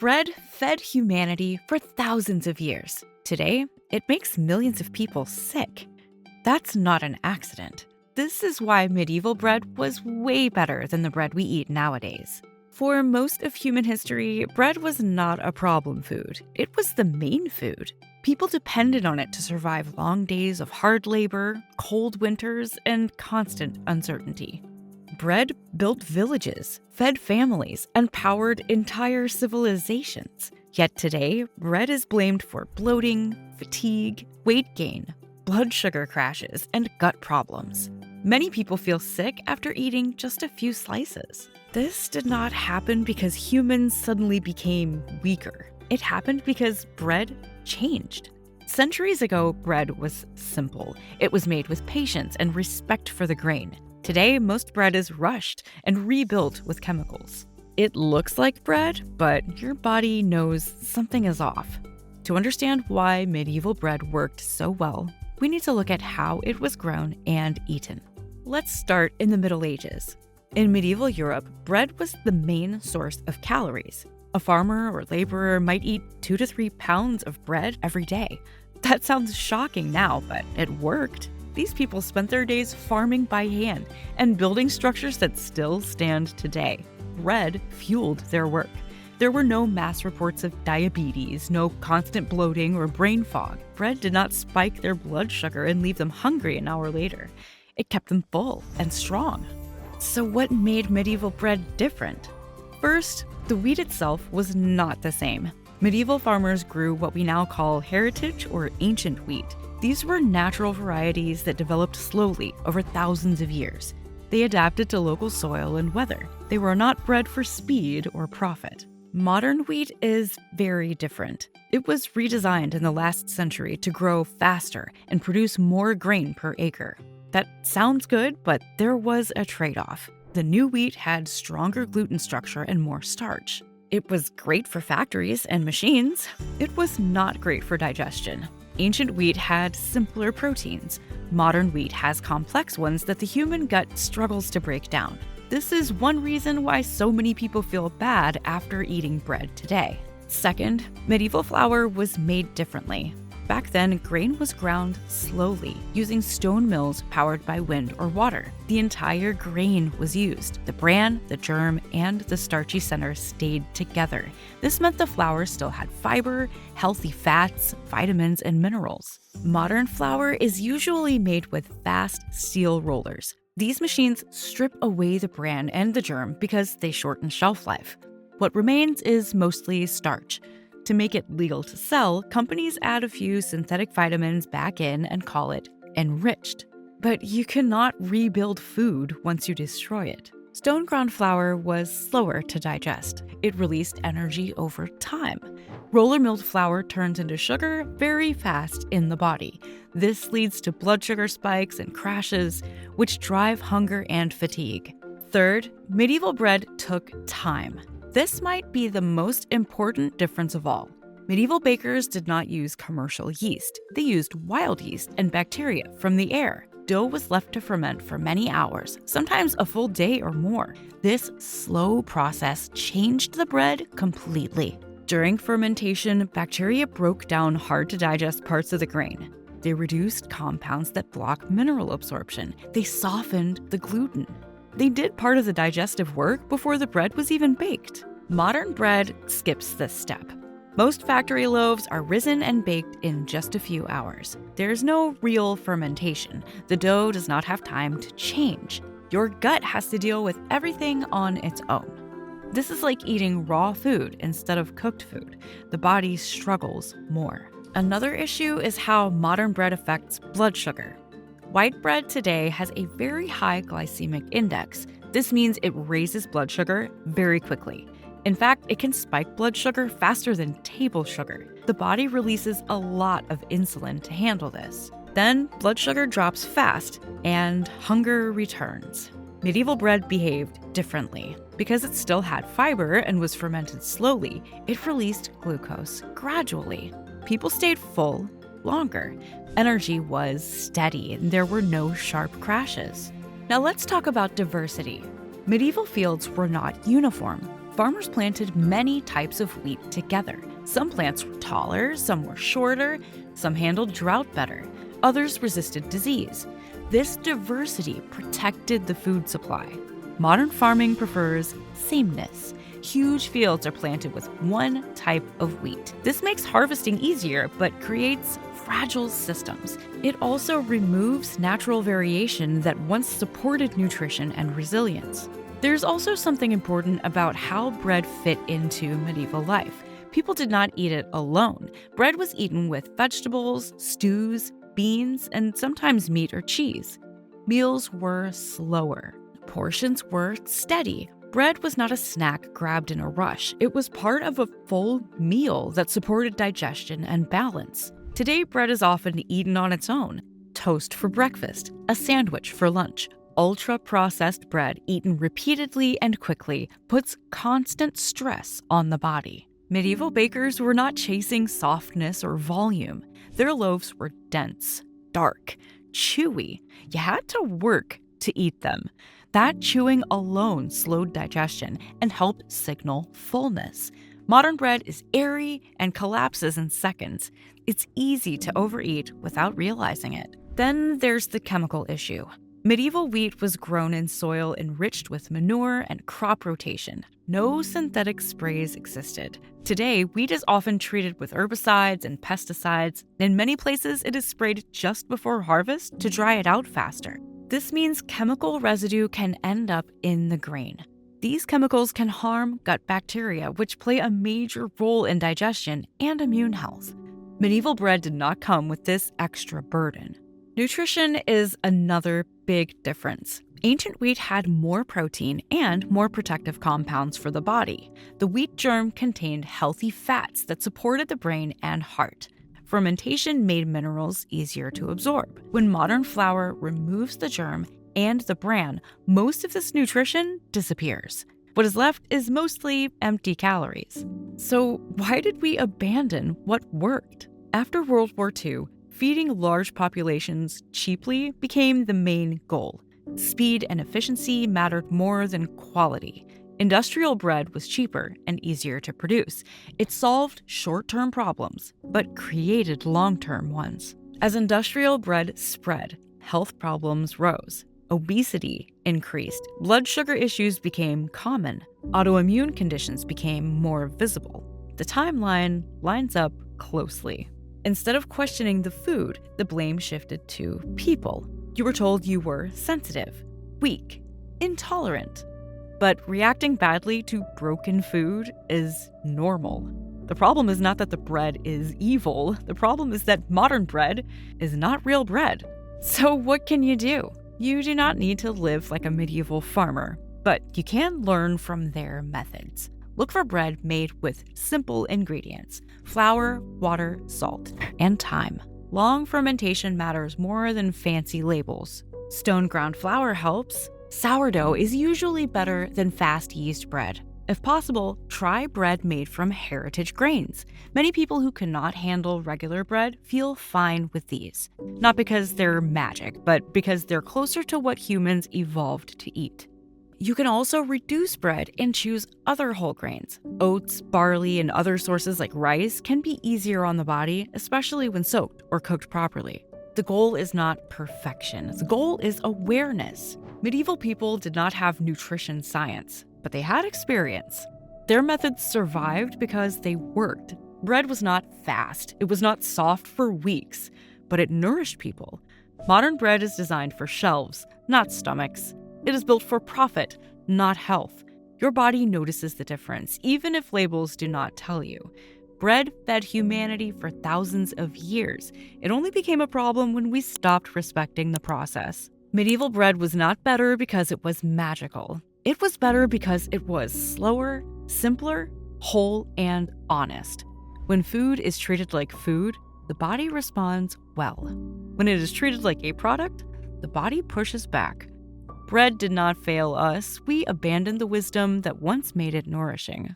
Bread fed humanity for thousands of years. Today, it makes millions of people sick. That's not an accident. This is why medieval bread was way better than the bread we eat nowadays. For most of human history, bread was not a problem food. It was the main food. People depended on it to survive long days of hard labor, cold winters, and constant uncertainty. Bread built villages, fed families, and powered entire civilizations. Yet today, bread is blamed for bloating, fatigue, weight gain, blood sugar crashes, and gut problems. Many people feel sick after eating just a few slices. This did not happen because humans suddenly became weaker. It happened because bread changed. Centuries ago, bread was simple. It was made with patience and respect for the grain. Today, most bread is rushed and rebuilt with chemicals. It looks like bread, but your body knows something is off. To understand why medieval bread worked so well, we need to look at how it was grown and eaten. Let's start in the Middle Ages. In medieval Europe, bread was the main source of calories. A farmer or laborer might eat 2 to 3 pounds of bread every day. That sounds shocking now, but it worked. These people spent their days farming by hand and building structures that still stand today. Bread fueled their work. There were no mass reports of diabetes, no constant bloating or brain fog. Bread did not spike their blood sugar and leave them hungry an hour later. It kept them full and strong. So what made medieval bread different? First, the wheat itself was not the same. Medieval farmers grew what we now call heritage or ancient wheat. These were natural varieties that developed slowly over thousands of years. They adapted to local soil and weather. They were not bred for speed or profit. Modern wheat is very different. It was redesigned in the last century to grow faster and produce more grain per acre. That sounds good, but there was a trade-off. The new wheat had stronger gluten structure and more starch. It was great for factories and machines. It was not great for digestion. Ancient wheat had simpler proteins. Modern wheat has complex ones that the human gut struggles to break down. This is one reason why so many people feel bad after eating bread today. Second, medieval flour was made differently. Back then, grain was ground slowly, using stone mills powered by wind or water. The entire grain was used. The bran, the germ, and the starchy center stayed together. This meant the flour still had fiber, healthy fats, vitamins, and minerals. Modern flour is usually made with fast steel rollers. These machines strip away the bran and the germ because they shorten shelf life. What remains is mostly starch. To make it legal to sell, companies add a few synthetic vitamins back in and call it enriched. But you cannot rebuild food once you destroy it. Stone ground flour was slower to digest. It released energy over time. Roller milled flour turns into sugar very fast in the body. This leads to blood sugar spikes and crashes, which drive hunger and fatigue. Third, medieval bread took time. This might be the most important difference of all. Medieval bakers did not use commercial yeast. They used wild yeast and bacteria from the air. Dough was left to ferment for many hours, sometimes a full day or more. This slow process changed the bread completely. During fermentation, bacteria broke down hard-to-digest parts of the grain. They reduced compounds that block mineral absorption. They softened the gluten. They did part of the digestive work before the bread was even baked. Modern bread skips this step. Most factory loaves are risen and baked in just a few hours. There's no real fermentation. The dough does not have time to change. Your gut has to deal with everything on its own. This is like eating raw food instead of cooked food. The body struggles more. Another issue is how modern bread affects blood sugar. White bread today has a very high glycemic index. This means it raises blood sugar very quickly. In fact, it can spike blood sugar faster than table sugar. The body releases a lot of insulin to handle this. Then, blood sugar drops fast, and hunger returns. Medieval bread behaved differently. Because it still had fiber and was fermented slowly, it released glucose gradually. People stayed full longer. Energy was steady, and there were no sharp crashes. Now let's talk about diversity. Medieval fields were not uniform. Farmers planted many types of wheat together. Some plants were taller, some were shorter, some handled drought better, others resisted disease. This diversity protected the food supply. Modern farming prefers sameness. Huge fields are planted with one type of wheat. This makes harvesting easier, but creates fragile systems. It also removes natural variation that once supported nutrition and resilience. There's also something important about how bread fit into medieval life. People did not eat it alone. Bread was eaten with vegetables, stews, beans, and sometimes meat or cheese. Meals were slower. Portions were steady. Bread was not a snack grabbed in a rush. It was part of a full meal that supported digestion and balance. Today, bread is often eaten on its own. Toast for breakfast, a sandwich for lunch. Ultra-processed bread eaten repeatedly and quickly puts constant stress on the body. Medieval bakers were not chasing softness or volume. Their loaves were dense, dark, chewy. You had to work to eat them. That chewing alone slowed digestion and helped signal fullness. Modern bread is airy and collapses in seconds. It's easy to overeat without realizing it. Then there's the chemical issue. Medieval wheat was grown in soil enriched with manure and crop rotation. No synthetic sprays existed. Today, wheat is often treated with herbicides and pesticides. In many places, it is sprayed just before harvest to dry it out faster. This means chemical residue can end up in the grain. These chemicals can harm gut bacteria, which play a major role in digestion and immune health. Medieval bread did not come with this extra burden. Nutrition is another big difference. Ancient wheat had more protein and more protective compounds for the body. The wheat germ contained healthy fats that supported the brain and heart. Fermentation made minerals easier to absorb. When modern flour removes the germ and the bran, most of this nutrition disappears. What is left is mostly empty calories. So why did we abandon what worked? After World War II, feeding large populations cheaply became the main goal. Speed and efficiency mattered more than quality. Industrial bread was cheaper and easier to produce. It solved short-term problems, but created long-term ones. As industrial bread spread, health problems rose. Obesity increased. Blood sugar issues became common. Autoimmune conditions became more visible. The timeline lines up closely. Instead of questioning the food, the blame shifted to people. You were told you were sensitive, weak, intolerant. But reacting badly to broken food is normal. The problem is not that the bread is evil. The problem is that modern bread is not real bread. So what can you do? You do not need to live like a medieval farmer, but you can learn from their methods. Look for bread made with simple ingredients: flour, water, salt, and time. Long fermentation matters more than fancy labels. Stone ground flour helps. Sourdough is usually better than fast yeast bread. If possible, try bread made from heritage grains. Many people who cannot handle regular bread feel fine with these. Not because they're magic, but because they're closer to what humans evolved to eat. You can also reduce bread and choose other whole grains. Oats, barley, and other sources like rice can be easier on the body, especially when soaked or cooked properly. The goal is not perfection. The goal is awareness. Medieval people did not have nutrition science, but they had experience. Their methods survived because they worked. Bread was not fast. It was not soft for weeks, but it nourished people. Modern bread is designed for shelves, not stomachs. It is built for profit, not health. Your body notices the difference, even if labels do not tell you. Bread fed humanity for thousands of years. It only became a problem when we stopped respecting the process. Medieval bread was not better because it was magical. It was better because it was slower, simpler, whole, and honest. When food is treated like food, the body responds well. When it is treated like a product, the body pushes back. Bread did not fail us. We abandoned the wisdom that once made it nourishing.